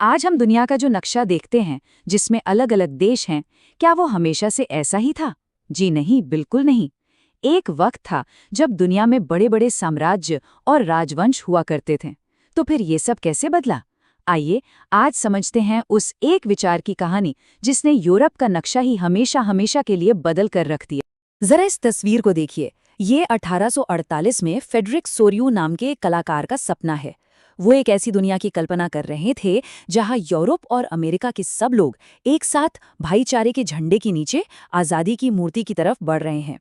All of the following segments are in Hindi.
आज हम दुनिया का जो नक्शा देखते हैं, जिसमें अलग अलग देश हैं, क्या वो हमेशा से ऐसा ही था? जी नहीं, बिल्कुल नहीं। एक वक्त था जब दुनिया में बड़े बड़े साम्राज्य और राजवंश हुआ करते थे। तो फिर ये सब कैसे बदला? आइए आज समझते हैं उस एक विचार की कहानी जिसने यूरोप का नक्शा ही हमेशा हमेशा के लिए बदल कर रख दिया। जरा इस तस्वीर को देखिए। ये 1848 में फ्रेडरिक सोरियू नाम के एक कलाकार का सपना है। वो एक ऐसी दुनिया की कल्पना कर रहे थे जहां यूरोप और अमेरिका के सब लोग एक साथ भाईचारे के झंडे के नीचे आज़ादी की मूर्ति की तरफ बढ़ रहे हैं।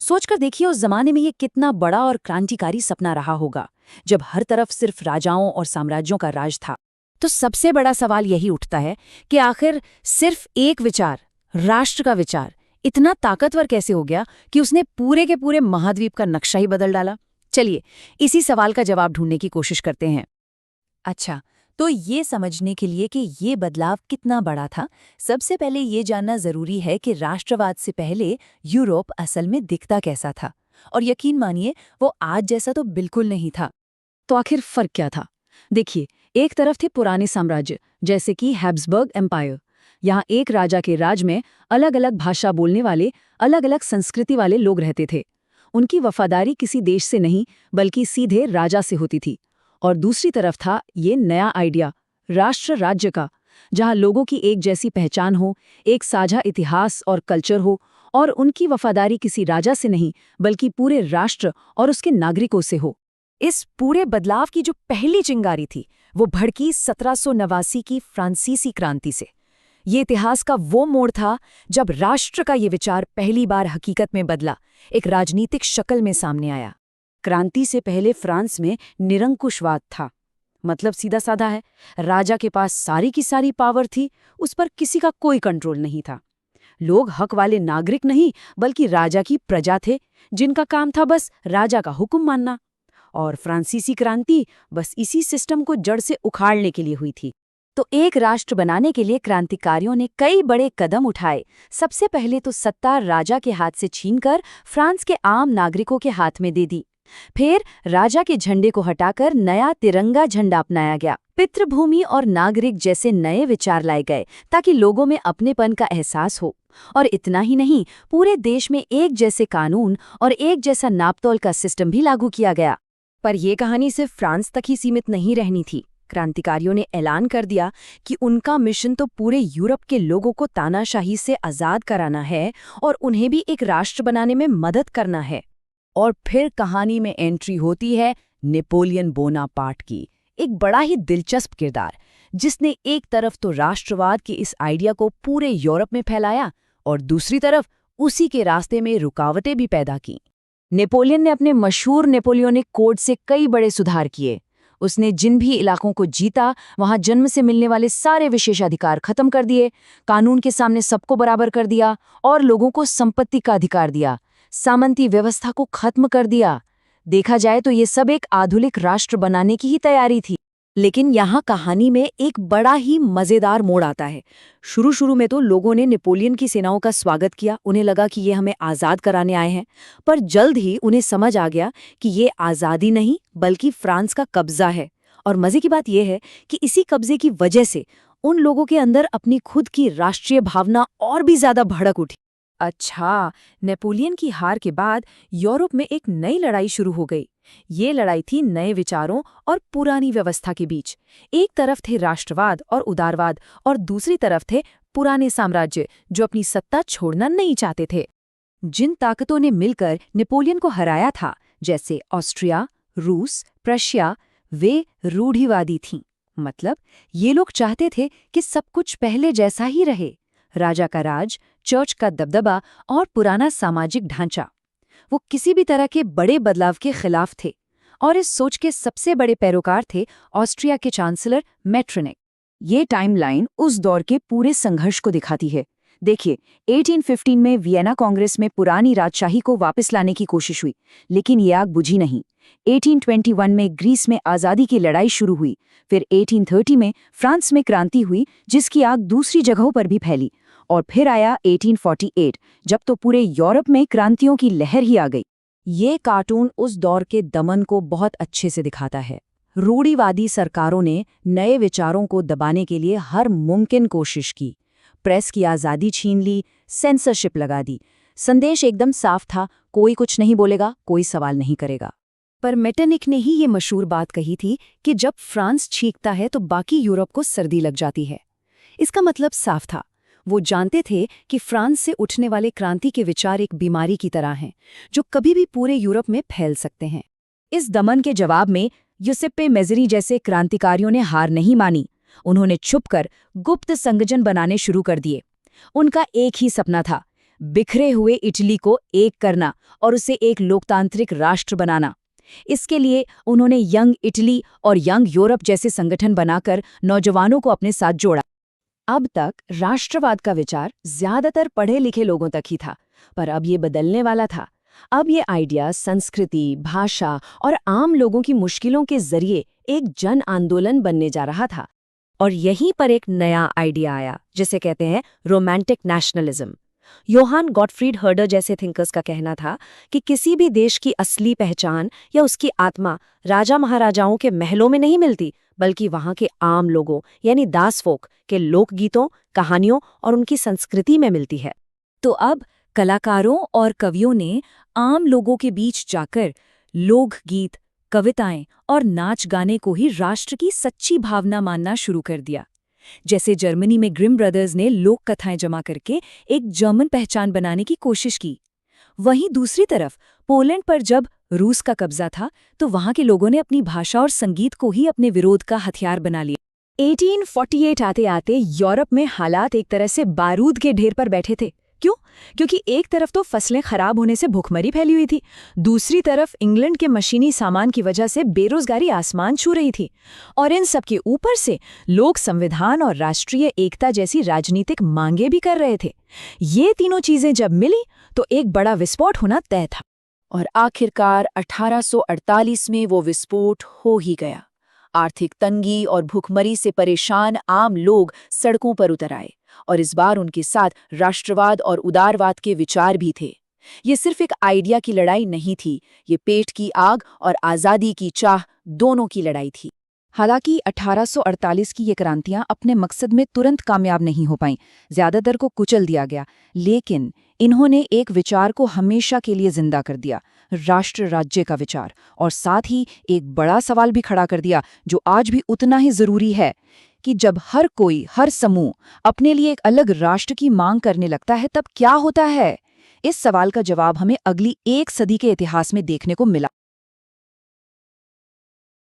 सोचकर देखिए उस जमाने में ये कितना बड़ा और क्रांतिकारी सपना रहा होगा, जब हर तरफ सिर्फ राजाओं और साम्राज्यों का राज था। तो सबसे बड़ा सवाल यही उठता है कि आखिर सिर्फ एक विचार, राष्ट्र का विचार, इतना ताकतवर कैसे हो गया कि उसने पूरे के पूरे महाद्वीप का नक्शा ही बदल डाला। चलिए इसी सवाल का जवाब ढूंढने की कोशिश करते हैं। अच्छा, तो ये समझने के लिए कि ये बदलाव कितना बड़ा था, सबसे पहले ये जानना जरूरी है कि राष्ट्रवाद से पहले यूरोप असल में दिखता कैसा था। और यकीन मानिए वो आज जैसा तो बिल्कुल नहीं था। तो आखिर फर्क क्या था? देखिए, एक तरफ थे पुराने साम्राज्य जैसे कि हैब्सबर्ग एम्पायर। यहाँ एक राजा के राज में अलग अलग भाषा बोलने वाले, अलग अलग संस्कृति वाले लोग रहते थे। उनकी वफादारी किसी देश से नहीं बल्कि सीधे राजा से होती थी। और दूसरी तरफ था ये नया आइडिया, राष्ट्र राज्य का, जहाँ लोगों की एक जैसी पहचान हो, एक साझा इतिहास और कल्चर हो, और उनकी वफादारी किसी राजा से नहीं बल्कि पूरे राष्ट्र और उसके नागरिकों से हो। इस पूरे बदलाव की जो पहली चिंगारी थी वो भड़की 1789 की फ्रांसीसी क्रांति से। ये इतिहास का वो मोड़ था जब राष्ट्र का ये विचार पहली बार हकीकत में बदला, एक राजनीतिक शक्ल में सामने आया। क्रांति से पहले फ्रांस में निरंकुशवाद था। मतलब सीधा साधा है, राजा के पास सारी की सारी पावर थी, उस पर किसी का कोई कंट्रोल नहीं था। लोग हक वाले नागरिक नहीं बल्कि राजा की प्रजा थे, जिनका काम था बस राजा का हुक्म मानना। और फ्रांसीसी क्रांति बस इसी सिस्टम को जड़ से उखाड़ने के लिए हुई थी। तो एक राष्ट्र बनाने के लिए क्रांतिकारियों ने कई बड़े कदम उठाए। सबसे पहले तो सत्ता राजा के हाथ से छीनकर फ्रांस के आम नागरिकों के हाथ में दे दी। फिर राजा के झंडे को हटाकर नया तिरंगा झंडा अपनाया गया। पितृभूमि और नागरिक जैसे नए विचार लाए गए ताकि लोगों में अपनेपन का एहसास हो। और इतना ही नहीं, पूरे देश में एक जैसे कानून और एक जैसा नापतोल का सिस्टम भी लागू किया गया। पर यह कहानी सिर्फ फ्रांस तक ही सीमित नहीं रहनी थी। क्रांतिकारियों ने ऐलान कर दिया कि उनका मिशन तो पूरे यूरोप के लोगों को तानाशाही से आज़ाद कराना है और उन्हें भी एक राष्ट्र बनाने में मदद करना है। और फिर कहानी में एंट्री होती है नेपोलियन बोनापार्ट की, एक बड़ा ही दिलचस्प किरदार, जिसने एक तरफ तो राष्ट्रवाद के इस आइडिया को पूरे यूरोप में फैलाया और दूसरी तरफ उसी के रास्ते में रुकावटें भी पैदा की। नेपोलियन ने अपने मशहूर नेपोलियनिक कोड से कई बड़े सुधार किए। उसने जिन भी इलाकों को जीता वहां जन्म से मिलने वाले सारे विशेषाधिकार खत्म कर दिए, कानून के सामने सबको बराबर कर दिया और लोगों को संपत्ति का अधिकार दिया, सामंती व्यवस्था को खत्म कर दिया। देखा जाए तो ये सब एक आधुनिक राष्ट्र बनाने की ही तैयारी थी। लेकिन यहाँ कहानी में एक बड़ा ही मजेदार मोड़ आता है। शुरू में तो लोगों ने नेपोलियन की सेनाओं का स्वागत किया, उन्हें लगा कि ये हमें आज़ाद कराने आए हैं। पर जल्द ही उन्हें समझ आ गया कि ये आज़ादी नहीं बल्कि फ्रांस का कब्जा है। और मजे की बात यह है कि इसी कब्जे की वजह से उन लोगों के अंदर अपनी खुद की राष्ट्रीय भावना और भी ज्यादा भड़क उठी। अच्छा, नेपोलियन की हार के बाद यूरोप में एक नई लड़ाई शुरू हो गई। ये लड़ाई थी नए विचारों और पुरानी व्यवस्था के बीच। एक तरफ थे राष्ट्रवाद और उदारवाद और दूसरी तरफ थे पुराने साम्राज्य जो अपनी सत्ता छोड़ना नहीं चाहते थे। जिन ताकतों ने मिलकर नेपोलियन को हराया था, जैसे ऑस्ट्रिया, रूस, प्रशिया, वे रूढ़िवादी थीं। मतलब ये लोग चाहते थे कि सब कुछ पहले जैसा ही रहे, राजा का राज, चर्च का दबदबा और पुराना सामाजिक ढांचा। वो किसी भी तरह के बड़े बदलाव के खिलाफ थे। और इस सोच के सबसे बड़े पैरोकार थे ऑस्ट्रिया के चांसलर मेटरनिख। ये टाइमलाइन उस दौर के पूरे संघर्ष को दिखाती है। देखिए, 1815 में वियना कांग्रेस में पुरानी राजशाही को वापस लाने की कोशिश हुई, लेकिन ये आग बुझी नहीं। 1821 में ग्रीस में आज़ादी की लड़ाई शुरू हुई। फिर 1830 में फ्रांस में क्रांति हुई, जिसकी आग दूसरी जगहों पर भी फैली। और फिर आया 1848, जब तो पूरे यूरोप में क्रांतियों की लहर ही आ गई। ये कार्टून उस दौर के दमन को बहुत अच्छे से दिखाता है। रूढ़िवादी सरकारों ने नए विचारों को दबाने के लिए हर मुमकिन कोशिश की। प्रेस की आज़ादी छीन ली, सेंसरशिप लगा दी। संदेश एकदम साफ था, कोई कुछ नहीं बोलेगा, कोई सवाल नहीं करेगा। पर मेटरनिक ने ही ये मशहूर बात कही थी कि जब फ्रांस छींकता है तो बाकी यूरोप को सर्दी लग जाती है। इसका मतलब साफ था, वो जानते थे कि फ्रांस से उठने वाले क्रांति के विचार एक बीमारी की तरह हैं, जो कभी भी पूरे यूरोप में फैल सकते हैं। इस दमन के जवाब में यूसेप्पे मेज़ेरी जैसे क्रांतिकारियों ने हार नहीं मानी। उन्होंने छुपकर गुप्त संगठन बनाने शुरू कर दिए। उनका एक ही सपना था, बिखरे हुए इटली को एक करना और उसे एक लोकतांत्रिक राष्ट्र बनाना। इसके लिए उन्होंने यंग इटली और यंग यूरोप जैसे संगठन बनाकर नौजवानों को अपने साथ जोड़ा। अब तक राष्ट्रवाद का विचार ज्यादातर पढ़े लिखे लोगों तक ही था, पर अब ये बदलने वाला था। अब ये आइडिया संस्कृति, भाषा और आम लोगों की मुश्किलों के जरिए एक जन आंदोलन बनने जा रहा था। और यहीं पर एक नया आइडिया आया, जिसे कहते हैं romantic nationalism. Johann Gottfried Herder जैसे थिंकर्स का कहना था कि किसी भी देश की असली पहचान या उसकी आत्मा राजा महाराजाओं के महलों में नहीं मिलती, बल्कि वहां के आम लोगों यानी दासफोक के लोकगीतों, कहानियों और उनकी संस्कृति में मिलती है। तो अब कलाकारों और कवियों ने आम लोगों के बीच जाकर लोकगीत, कविताएं और नाच गाने को ही राष्ट्र की सच्ची भावना मानना शुरू कर दिया। जैसे जर्मनी में ग्रिम ब्रदर्स ने लोक कथाएं जमा करके एक जर्मन पहचान बनाने की कोशिश की। वहीं दूसरी तरफ पोलैंड पर जब रूस का कब्जा था, तो वहां के लोगों ने अपनी भाषा और संगीत को ही अपने विरोध का हथियार बना लिया। 1848 आते आते यूरोप में हालात एक तरह से बारूद के ढेर पर बैठे थे। क्यों? क्योंकि एक तरफ तो फसलें खराब होने से भूखमरी फैली हुई थी, दूसरी तरफ इंग्लैंड के मशीनी सामान की वजह से बेरोजगारी आसमान छू रही थी, और इन सब के ऊपर से लोग संविधान और राष्ट्रीय एकता जैसी राजनीतिक मांगे भी कर रहे थे। ये तीनों चीजें जब मिली तो एक बड़ा विस्फोट होना तय था। और आखिरकार 1848 में वो विस्फोट हो ही गया। आर्थिक तंगी और भूखमरी से परेशान आम लोग सड़कों पर उतर आए, और इस बार उनके साथ राष्ट्रवाद और उदारवाद के विचार भी थे। ये सिर्फ एक आइडिया की लड़ाई नहीं थी, ये पेट की आग और आज़ादी की चाह दोनों की लड़ाई थी। हालांकि 1848 की ये क्रांतियां अपने मकसद में तुरंत कामयाब नहीं हो पाईं, ज्यादातर को कुचल दिया गया, लेकिन इन्होंने एक विचार को हमेशा के लिए जिंदा कर दिया, राष्ट्र राज्य का विचार, और साथ ही एक बड़ा सवाल भी खड़ा कर दिया जो आज भी उतना ही जरूरी है कि जब हर कोई, हर समूह अपने लिए एक अलग राष्ट्र की मांग करने लगता है, तब क्या होता है? इस सवाल का जवाब हमें अगली 1 सदी के इतिहास में देखने को मिला।